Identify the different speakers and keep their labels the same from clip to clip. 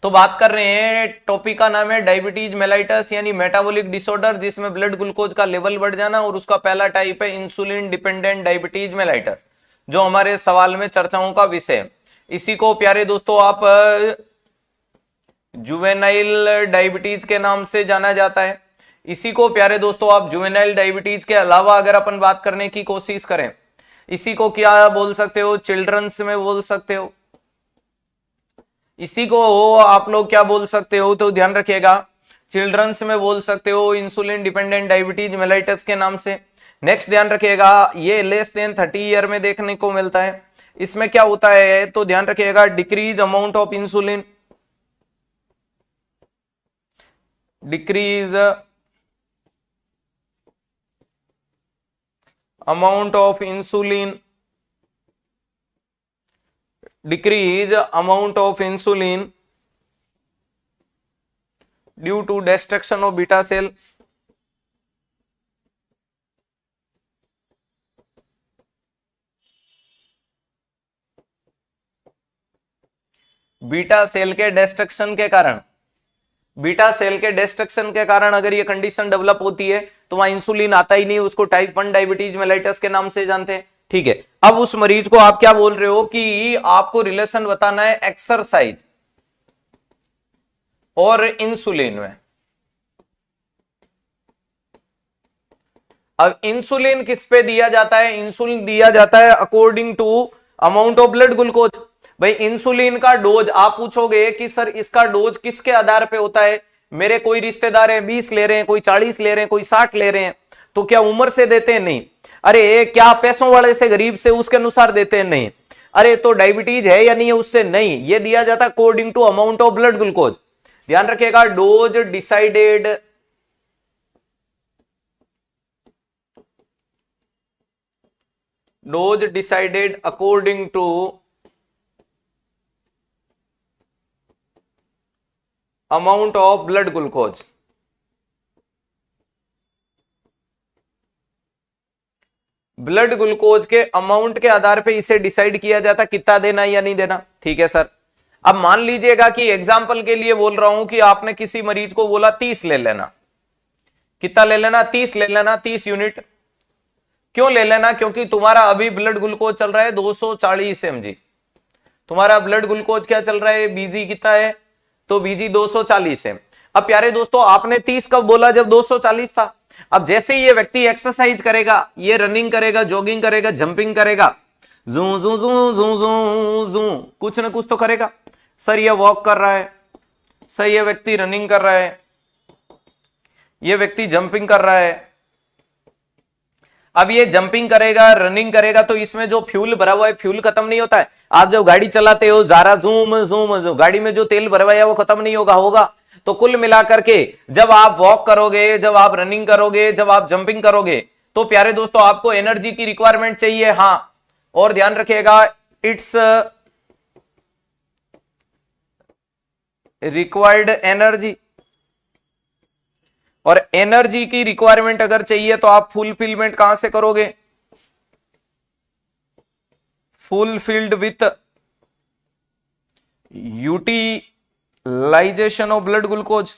Speaker 1: तो बात कर रहे हैं, टॉपिक का नाम है डायबिटीज मेलाइटस यानी मेटाबॉलिक डिसऑर्डर, जिसमें ब्लड ग्लूकोज का लेवल बढ़ जाना, और उसका पहला टाइप है इंसुलिन डिपेंडेंट डायबिटीज मेलाइटस, जो हमारे सवाल में चर्चाओं का विषय है। इसी को प्यारे दोस्तों आप जुवेनाइल डायबिटीज के नाम से जाना जाता है। इसी को प्यारे दोस्तों आप जुवेनाइल डायबिटीज के अलावा अगर अपन बात करने की कोशिश करें, इसी को क्या बोल सकते हो, चिल्ड्रंस में बोल सकते हो। इसी को आप लोग क्या बोल सकते हो, तो ध्यान रखिएगा, चिल्ड्रंस में बोल सकते हो इंसुलिन डिपेंडेंट डायबिटीज मेलाइटस के नाम से। नेक्स्ट ध्यान रखिएगा, ये लेस देन 30 ईयर में देखने को मिलता है। इसमें क्या होता है, तो ध्यान रखिएगा, decrease amount of insulin, decrease amount of insulin, decrease amount of insulin due to destruction of beta cell, beta cell के डिस्ट्रक्शन के कारण, बीटा सेल के डिस्ट्रक्शन के कारण अगर ये कंडीशन डेवलप होती है तो वहां इंसुलिन आता ही नहीं, उसको टाइप 1 डायबिटीज मेलाइटस के नाम से जानते हैं। ठीक है, अब उस मरीज को आप क्या बोल रहे हो कि आपको रिलेशन बताना है एक्सरसाइज और इंसुलिन में। अब इंसुलिन किस पे दिया जाता है, इंसुलिन दिया जाता है according to amount of blood glucose. भाई इंसुलिन का डोज आप पूछोगे कि सर इसका डोज किसके आधार पे होता है, मेरे कोई रिश्तेदार हैं 20 ले रहे हैं, कोई 40 ले रहे हैं, कोई 60 ले रहे हैं, तो क्या उम्र से देते हैं? नहीं। अरे क्या पैसों वाले से गरीब से उसके अनुसार देते हैं? नहीं। अरे तो डायबिटीज है या नहीं है उससे? नहीं। ये दिया जाता है according to amount of blood glucose. ध्यान रखिएगा, dose decided according to amount of blood glucose. Blood glucose के अमाउंट के आधार पे इसे डिसाइड किया जाता कितना देना या नहीं देना। ठीक है सर, अब मान लीजिएगा कि एग्जाम्पल के लिए बोल रहा हूं कि आपने किसी मरीज को बोला 30 ले लेना। कितना ले लेना? 30 ले लेना, 30 यूनिट। क्यों ले लेना? क्योंकि तुम्हारा अभी ब्लड ग्लूकोज चल रहा है 240 mg। तुम्हारा ब्लड ग्लूकोज क्या चल रहा है, बीजी कितना है, तो बीजी 240 है। अब प्यारे दोस्तों आपने 30 कब बोला? जब 240 था। अब जैसे ही ये व्यक्ति एक्सरसाइज करेगा, ये रनिंग करेगा, जॉगिंग करेगा, जंपिंग करेगा, जू जू जू जू जू जू कुछ ना कुछ तो करेगा। सर ये वॉक कर रहा है, सर ये व्यक्ति रनिंग कर रहा है, ये व्यक्ति जंपिंग कर रहा है। अब ये जंपिंग करेगा, रनिंग करेगा, तो इसमें जो फ्यूल भरा हुआ है, फ्यूल खत्म नहीं होता है। आप जब गाड़ी चलाते हो जारा जूम जूम जूम, गाड़ी में जो तेल भरा हुआ है वो खत्म नहीं होगा। तो कुल मिलाकर के जब आप वॉक करोगे, जब आप रनिंग करोगे, जब आप जंपिंग करोगे, तो प्यारे दोस्तों आपको एनर्जी की रिक्वायरमेंट चाहिए। हाँ, और ध्यान रखिएगा, इट्स रिक्वायर्ड एनर्जी। और एनर्जी की रिक्वायरमेंट अगर चाहिए तो आप फुलफिलमेंट कहां से करोगे? Fulfilled with utilisation of blood glucose.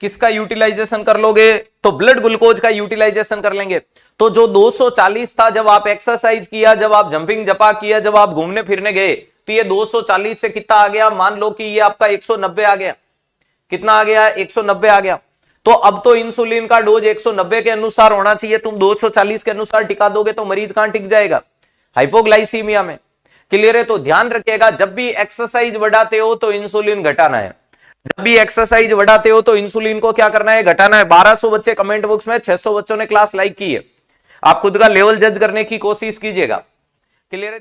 Speaker 1: किसका यूटिलाइजेशन कर लोगे? तो ब्लड ग्लूकोज का यूटिलाइजेशन कर लेंगे। तो जो 240 था जब आप एक्सरसाइज किया, जब आप जंपिंग जपा किया, जब आप घूमने फिरने गए, तो ये 240 से कितना आ गया? मान लो कि ये आपका 190 आ गया। कितना आ गया? 190 आ गया। तो अब तो इंसुलिन का डोज 190 के अनुसार होना चाहिए। तुम 240 के अनुसार टिका दोगे तो मरीज कहां टिक जाएगा? हाइपोग्लाइसीमिया में। क्लियर है? तो ध्यान रखिएगा, जब भी एक्सरसाइज बढ़ाते हो तो इंसुलिन घटाना है। जब भी एक्सरसाइज बढ़ाते हो तो इंसुलिन को क्या करना है? घटाना है। 1200 बच्चे कमेंट बॉक्स में, 600 बच्चों ने क्लास लाइक की है। आप खुद का लेवल जज करने की कोशिश कीजिएगा। क्लियर है?